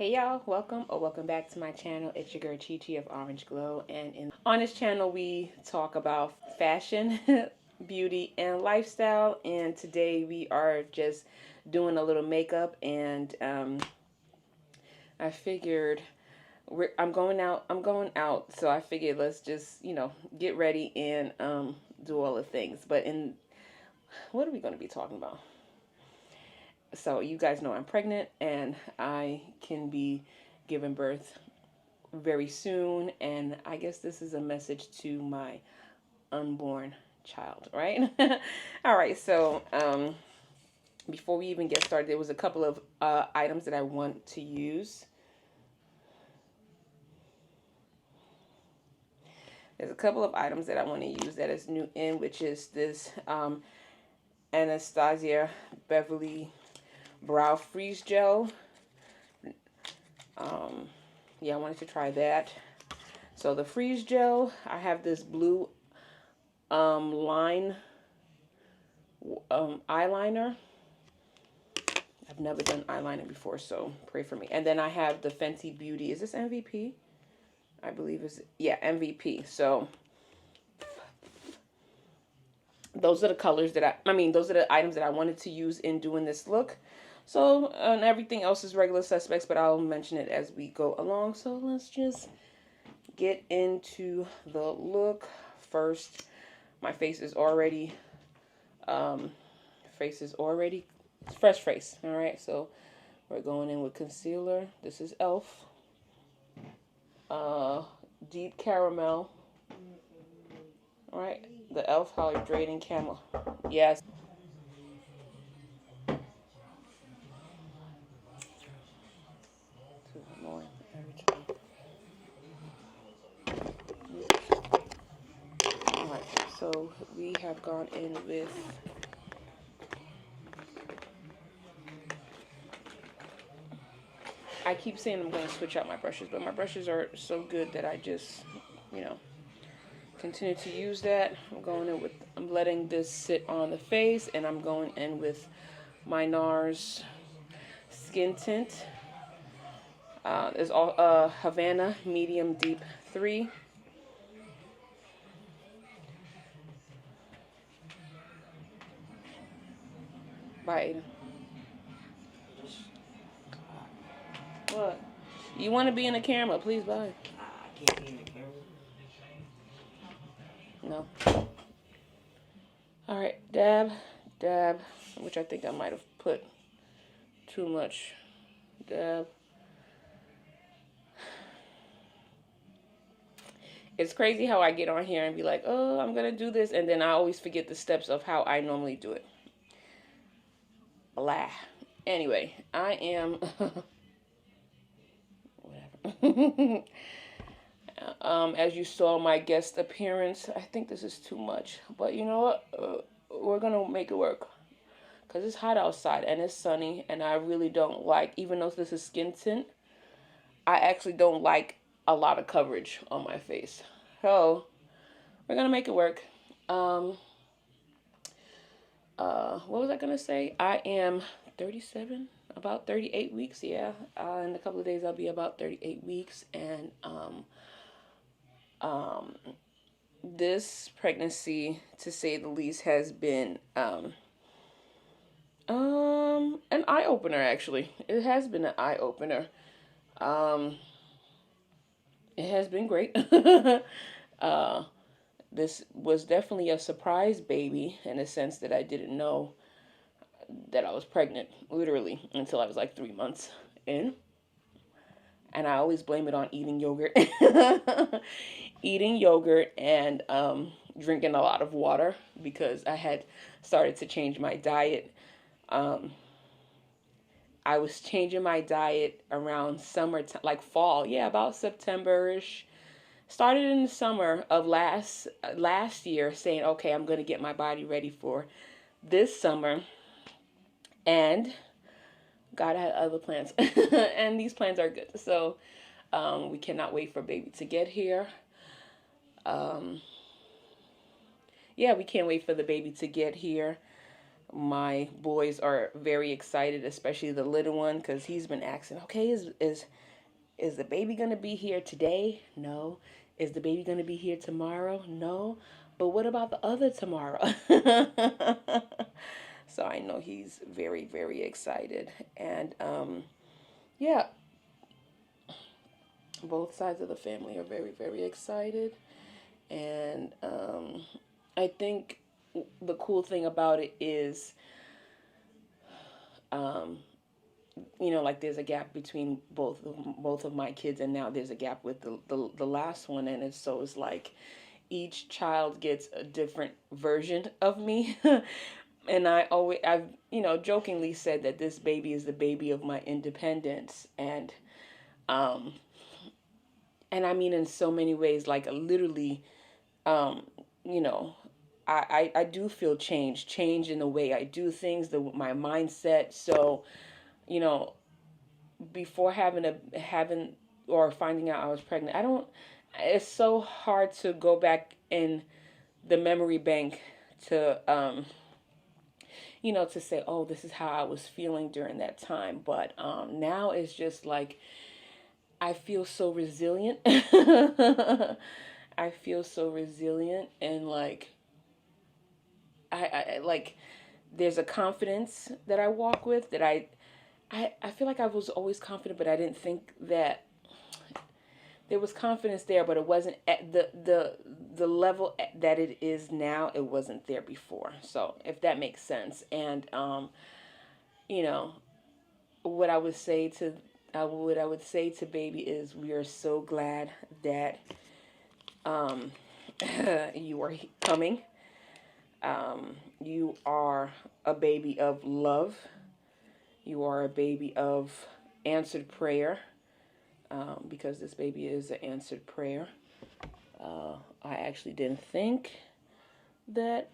Hey y'all, welcome or welcome back to my channel. It's your girl Chi Chi of Orange Glow, and on this channel we talk about fashion, beauty, and lifestyle. And today we are just doing a little makeup, and I figured I'm going out, so I figured let's just get ready and do all the things. But what are we going to be talking about? So you guys know I'm pregnant and I can be giving birth very soon, and I guess this is a message to my unborn child, right? All right, so before we even get started, there was a couple of items that I want to use. There's a couple of items that I want to use that is new in, which is this Anastasia Beverly Brow Freeze Gel. Yeah, I wanted to try that. So the freeze gel, I have this blue line eyeliner. I've never done eyeliner before, so pray for me. And then I have the Fenty Beauty. Is this MVP? I believe it's, yeah, MVP. So those are the colors that those are the items that I wanted to use in doing this look. So, and everything else is regular suspects, but I'll mention it as we go along. So let's just get into the look. First, my face is already fresh face. All right, so we're going in with concealer. This is e.l.f. Deep caramel. All right, the e.l.f. hydrating camel. Yes. All right, so we have gone in with I keep saying I'm going to switch out my brushes, but my brushes are so good that I just, continue to use that. I'm letting this sit on the face, and I'm going in with my NARS Skin Tint. There's all Havana Medium Deep 3. Bye, Aiden. What? You want to be in the camera? Please, bye. I can't be in the camera. No. All right, dab, which I think I might have put too much. Dab. It's crazy how I get on here and be like, oh, I'm going to do this, and then I always forget the steps of how I normally do it. Blah. Anyway, I am... whatever. As you saw my guest appearance, I think this is too much. But you know what? We're going to make it work. Because it's hot outside and it's sunny, and I really don't like, even though this is skin tint, I actually don't like a lot of coverage on my face. So, we're going to make it work. What was I going to say? I am 37, about 38 weeks, yeah. In a couple of days, I'll be about 38 weeks, and this pregnancy, to say the least, has been an eye-opener, actually. It has been an eye-opener. It has been great. This was definitely a surprise baby, in a sense that I didn't know that I was pregnant, literally, until I was like 3 months in. And I always blame it on eating yogurt. Eating yogurt and drinking a lot of water, because I had started to change my diet. I was changing my diet around summertime, like fall. Yeah, about September-ish. Started in the summer of last year, saying, okay, I'm going to get my body ready for this summer. And God had other plans. And these plans are good. So we cannot wait for baby to get here. Yeah, we can't wait for the baby to get here. My boys are very excited, especially the little one, because he's been asking, okay, is the baby gonna be here today? No. Is the baby gonna be here tomorrow? No. But what about the other tomorrow? So I know he's very, very excited. And yeah, both sides of the family are very, very excited. And I think the cool thing about it is, um, like there's a gap between both of my kids, and now there's a gap with the last one, and it's like each child gets a different version of me. And I've jokingly said that this baby is the baby of my independence, um and I mean in so many ways, like literally, um you know I do feel change in the way I do things, my mindset. So you know before having or finding out I was pregnant, I don't it's so hard to go back in the memory bank to to say, oh, this is how I was feeling during that time. But now it's just like I feel so resilient. I feel so resilient, and like I like there's a confidence that I walk with that I feel like I was always confident, but I didn't think that there was confidence there, but it wasn't at the level that it is now. It wasn't there before. So if that makes sense. And you know, what I would say to what I would say to baby is, we are so glad that um, you are coming. You are a baby of love. You are a baby of answered prayer, because this baby is an answered prayer. I actually didn't think that.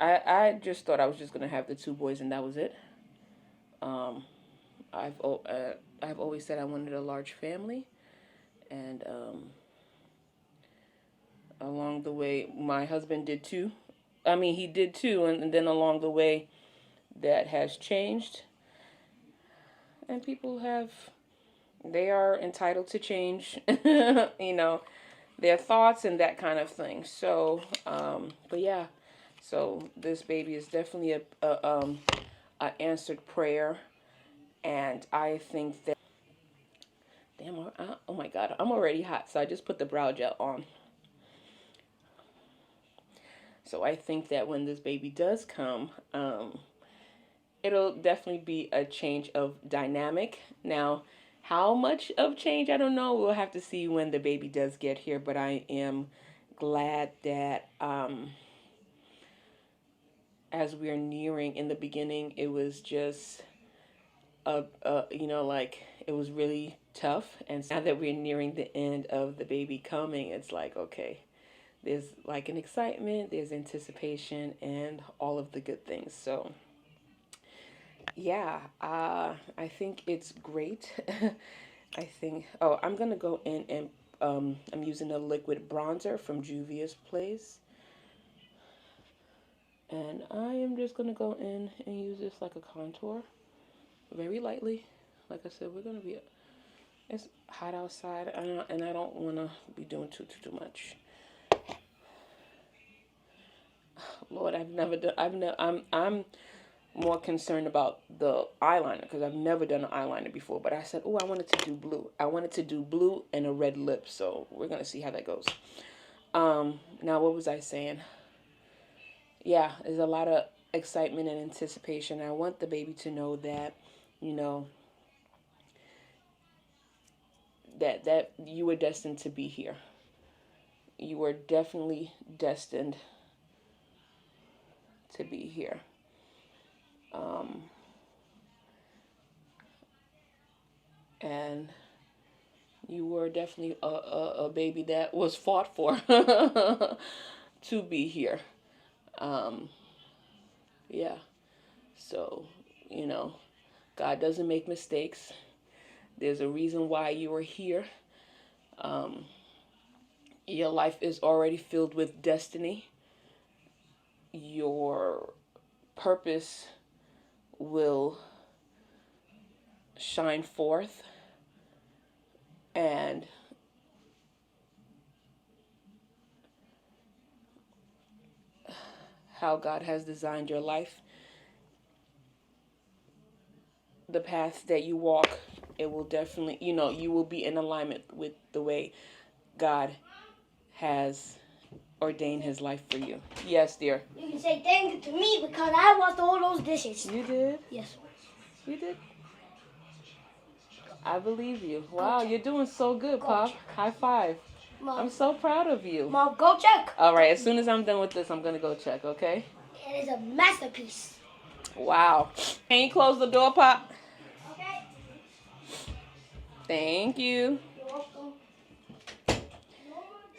I just thought I was just gonna have the two boys and that was it. Um, I've always said I wanted a large family, and along the way, my husband did too. I mean, he did too, and then along the way, that has changed, and people have they are entitled to change, their thoughts and that kind of thing. So, but yeah, so this baby is definitely a answered prayer, and I think that, damn, oh my God, I'm already hot, so I just put the brow gel on. So I think that when this baby does come, it'll definitely be a change of dynamic. Now, how much of change, I don't know. We'll have to see when the baby does get here. But I am glad that as we're nearing, in the beginning, it was just like it was really tough. And now that we're nearing the end of the baby coming, it's like, okay, there's like an excitement, there's anticipation, and all of the good things. So yeah, I think it's great. I think, oh, I'm going to go in and I'm using a liquid bronzer from Juvia's Place. And I am just going to go in and use this like a contour very lightly. Like I said, it's hot outside, and I don't want to be doing too much. Lord, I'm more concerned about the eyeliner because I've never done an eyeliner before. But I said, oh, I wanted to do blue. I wanted to do blue and a red lip. So we're going to see how that goes. Now, what was I saying? Yeah, there's a lot of excitement and anticipation. I want the baby to know that, you know, that you were destined to be here. You were definitely destined to be here. Um, and you were definitely a baby that was fought for to be here. Um, yeah. So, God doesn't make mistakes. There's a reason why you are here. Um, your life is already filled with destiny. your purpose will shine forth, and how God has designed your life, the path that you walk, it will definitely, you will be in alignment with the way God has ordained his life for you. Yes, dear. You can say thank you to me because I washed all those dishes. You did? Yes. You did? I believe you. Wow, you're doing so good, Pop. High five. Mom, I'm so proud of you. Mom, go check. All right, as soon as I'm done with this, I'm going to go check, okay? It is a masterpiece. Wow. Can you close the door, Pop? Okay. Thank you. You're welcome.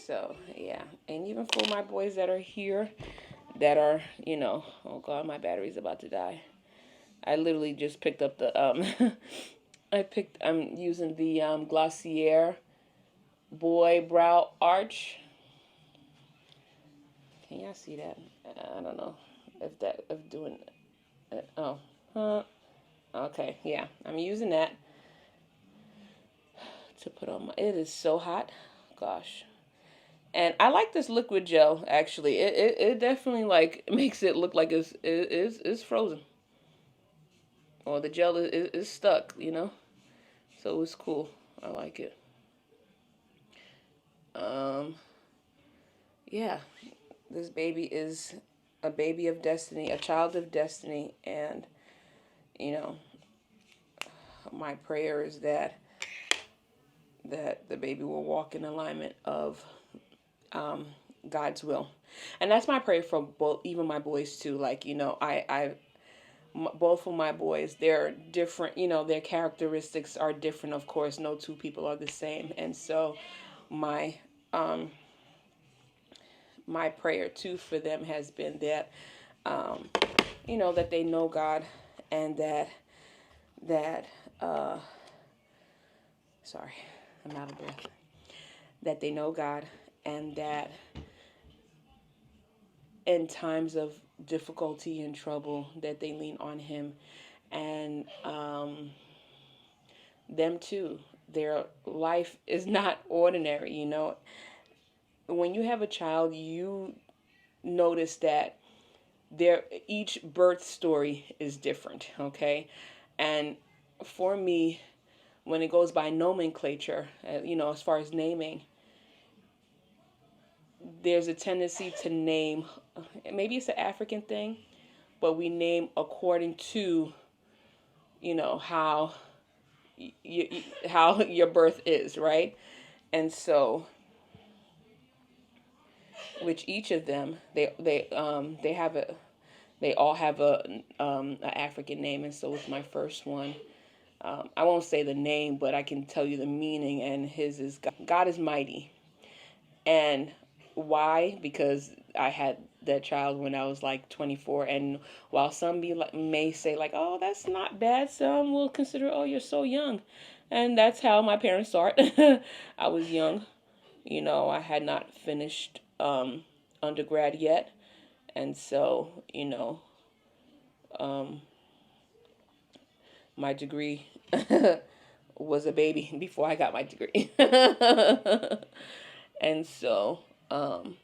So, yeah. And even for my boys that are here, that are, oh God, my battery's about to die. I literally just picked up the, I'm using the Glossier Boy Brow Arch. Can y'all see that? I don't know if doing, okay, yeah. I'm using that to put on my, it is so hot. Gosh. And I like this liquid gel, actually. It definitely, like, makes it look like it's frozen. Or the gel is stuck, So it's cool. I like it. Yeah. This baby is a baby of destiny, a child of destiny. And, my prayer is that the baby will walk in alignment of God's will. And that's my prayer for both, even my boys too. Like, both of my boys, they're different, their characteristics are different, of course. No two people are the same. And so my prayer too for them has been that, that they know God, and sorry, I'm out of breath. That they know God, and that in times of difficulty and trouble, that they lean on him. And them too, their life is not ordinary. When you have a child, you notice that each birth story is different, okay? And for me, when it goes by nomenclature, as far as naming, there's a tendency to name, maybe it's an African thing, but we name according to, how how your birth is, right? And so, which each of them, they all have a African name. And so with my first one, I won't say the name, but I can tell you the meaning. And his is God is mighty. And why? Because I had that child when I was like 24. And while some may say like, oh, that's not bad, some will consider, oh, you're so young. And that's how my parents saw it. I was young. I had not finished undergrad yet. And so, my degree was a baby before I got my degree. And so, and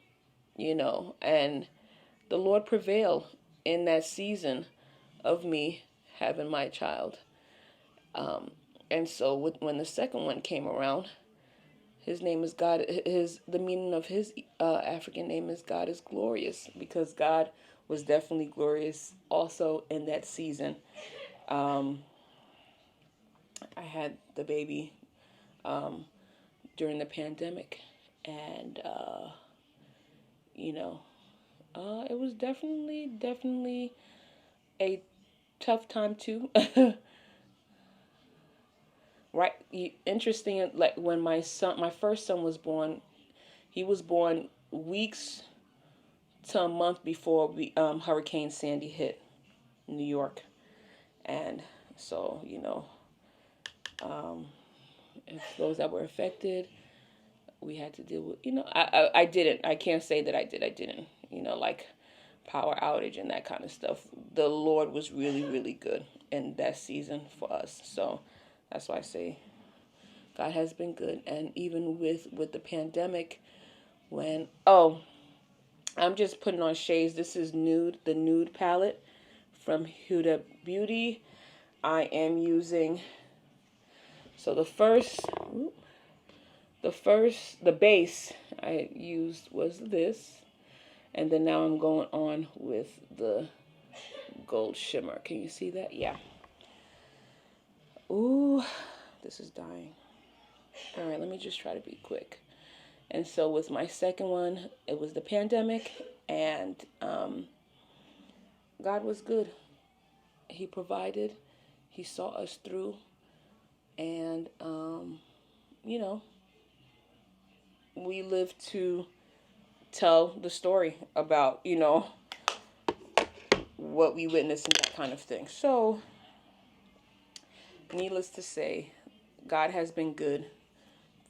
the Lord prevailed in that season of me having my child. And so when the second one came around, his name is God. The meaning of his African name is God is glorious, because God was definitely glorious also in that season. I had the baby during the pandemic, and it was definitely a tough time too. Right, interesting. Like when my first son was born, he was born weeks to a month before Hurricane Sandy hit New York, and so if those that were affected, we had to deal with. I can't say that I didn't. Like power outage and that kind of stuff, the Lord was really, really good in that season for us. So that's why I say God has been good. And even with the pandemic, when, oh, I'm just putting on shades. This is Nude, the Nude palette from Huda Beauty. I am using, so the base I used was this. And then now I'm going on with the gold shimmer. Can you see that? Yeah. Ooh, this is dying. All right, let me just try to be quick. And so with my second one, it was the pandemic, and God was good. He provided. He saw us through. And, you know, we live to tell the story about, you know, what we witnessed and that kind of thing. So, needless to say, God has been good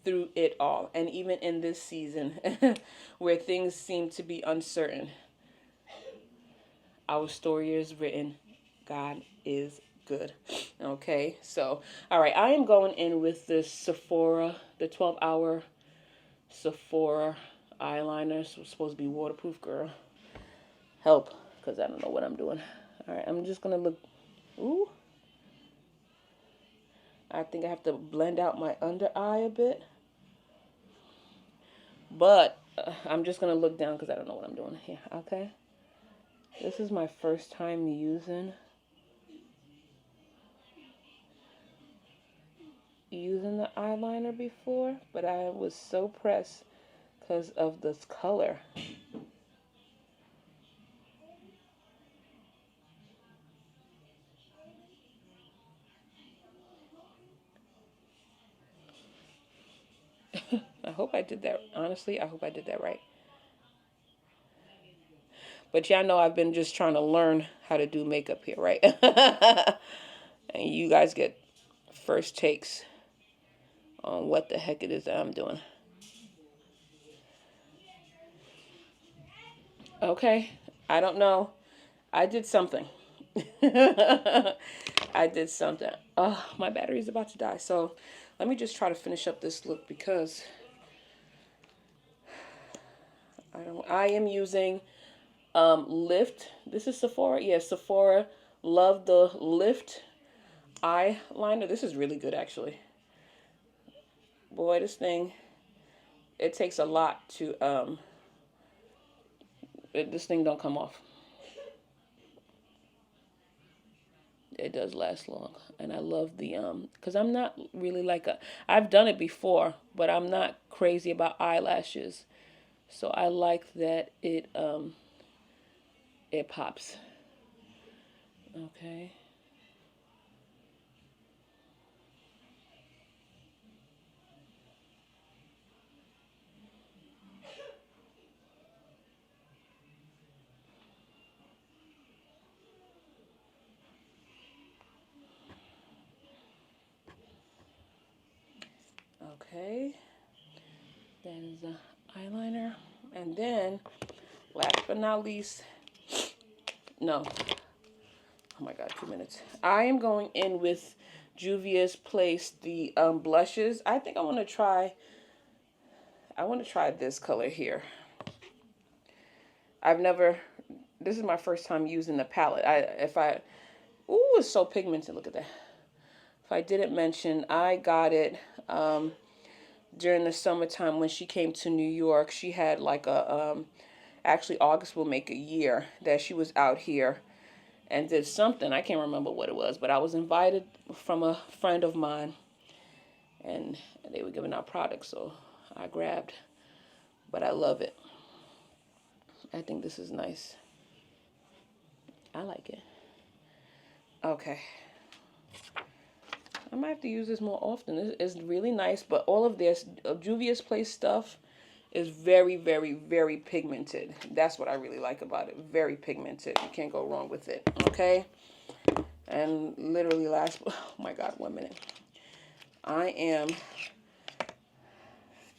through it all. And even in this season where things seem to be uncertain, our story is written. God is good. Okay, so, all right, I am going in with this Sephora, the 12-hour Sephora eyeliner. So it's supposed to be waterproof, girl. Help, because I don't know what I'm doing. All right, I'm just going to look. Ooh. I think I have to blend out my under eye a bit. But I'm just going to look down because I don't know what I'm doing here. Okay. This is my first time using the eyeliner before, but I was so pressed because of this color. I hope I did that. Honestly, I hope I did that right. But y'all know I've been just trying to learn how to do makeup here, right? And you guys get first takes on what the heck it is that I'm doing. Okay, I don't know. I did something. I did something. Oh, my battery's about to die. So let me just try to finish up this look because I am using Lift. This is Sephora. Yeah, Sephora. Love the Lift eyeliner. This is really good, actually. Boy, this thing, it takes a lot to, this thing don't come off. It does last long. And I love the, because I'm not really like I've done it before, but I'm not crazy about eyelashes. So I like that it pops. Okay. Okay. That is the eyeliner. And then, last but not least, no. Oh my God, 2 minutes. I am going in with Juvia's Place, the blushes. I think I want to try this color here. This is my first time using the palette. Ooh, it's so pigmented. Look at that. If I didn't mention, I got it during the summertime when she came to New York. She had like actually August will make a year that she was out here and did something. I can't remember what it was, but I was invited from a friend of mine and they were giving out products, so I grabbed. But I love it. I think this is nice. I like it. Okay. I might have to use this more often. It's really nice, but all of this Juvia's Place stuff is very, very, very pigmented. That's what I really like about it. Very pigmented. You can't go wrong with it. Okay? And literally oh my God, 1 minute. I am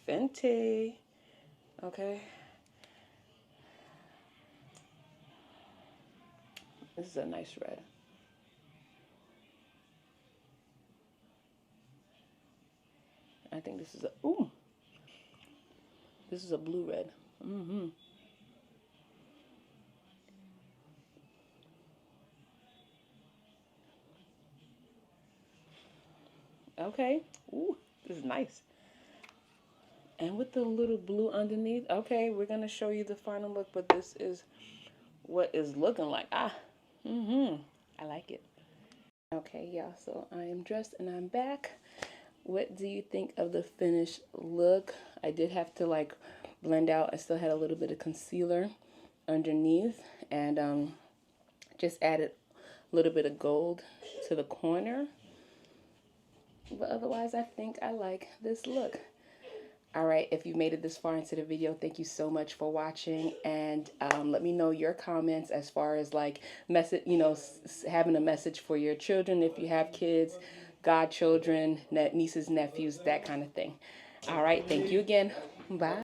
Fenty. Okay? This is a nice red. I think this is a, ooh, this is a blue red. Mm-hmm. Okay. Ooh, this is nice. And with the little blue underneath. Okay, we're going to show you the final look, but this is what is looking like. Ah, mm-hmm. I like it. Okay, y'all, so I am dressed and I'm back. What do you think of the finished look? I did have to like blend out. I still had a little bit of concealer underneath, and just added a little bit of gold to the corner. But otherwise, I think I like this look. All right, if you made it this far into the video, thank you so much for watching, and let me know your comments as far as like message, you know, having a message for your children if you have kids, godchildren, nieces, nephews, that kind of thing. All right, thank you again. Bye.